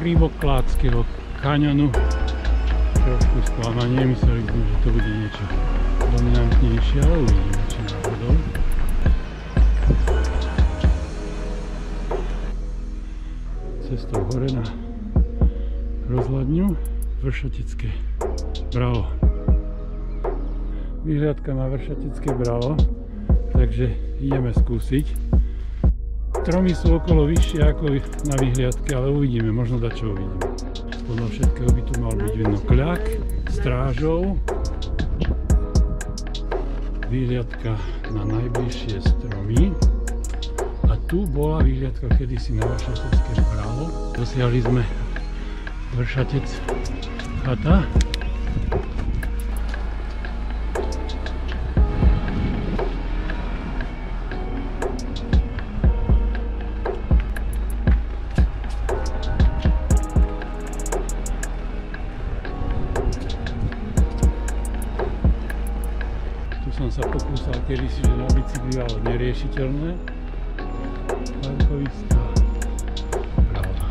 Krivoklátskeho kaňonu. Trošku sklamanie, mysleli sme, že to bude niečo dominantnejšie, ale uvidíme, či náhodou. Cestou hore na rozhľadňu Vršatecké Bravo. Vyhliadka na Vršatecké Bravo, takže ideme skúsiť. Stromy sú okolo vyššie ako na vyhliadke, ale uvidíme, možno dačo uvidíme. Podľa všetkého by tu mal byť vidno kľak, strážov, vyhliadka na najbližšie stromy. A tu bola vyhliadka kedysi na Vršatecké Bravo. Dosiahli sme Vršatec chata. Som sa pokúsal kedysi, že na bicykli, ale neriešiteľné. Parkoviská Brava.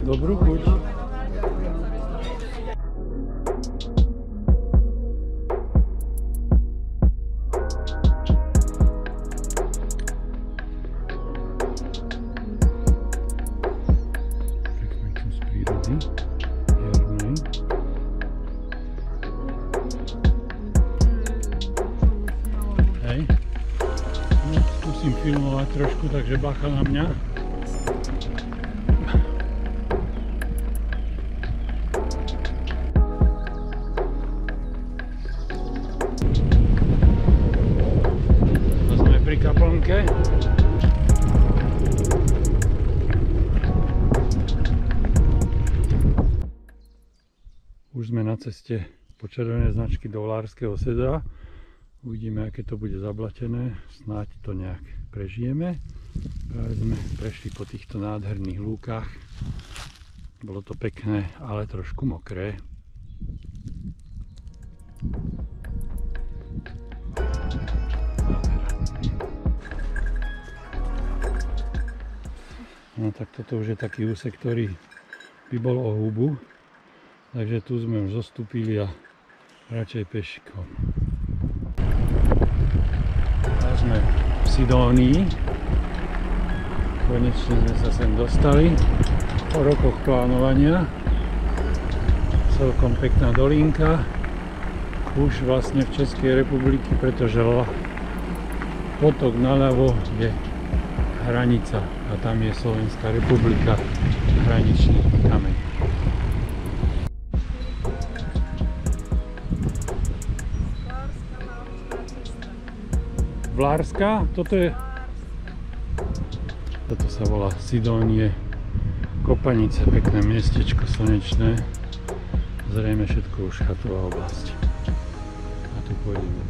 Dobrú chuť. Pekný kus prírody, jarnej. Hej. No, skúsim filmovať trošku, takže bacha na mňa. Kaplnke. Už sme na ceste po červenej značky do Vlárskeho Sedra. Uvidíme, aké to bude zablatené. Snáď to nejak prežijeme. Práve sme prešli po týchto nádherných lúkach. Bolo to pekné, ale trošku mokré. No tak toto už je taký úsek, ktorý by bol o hubu. Takže tu sme už zostúpili a radšej peškom. A sme v Sidónii. Konečne sme sa sem dostali. Po rokoch plánovania. Celkom pekná dolinka. Už vlastne v Českej republiky, pretože potok naľavo je hranica a tam je Slovenská republika, hraničný kameň. Vlárska? Toto sa volá Sidónie, Kopanice, pekné miestečko, slnečné, zrejme všetko už chatová oblasť. A tu pôjdeme.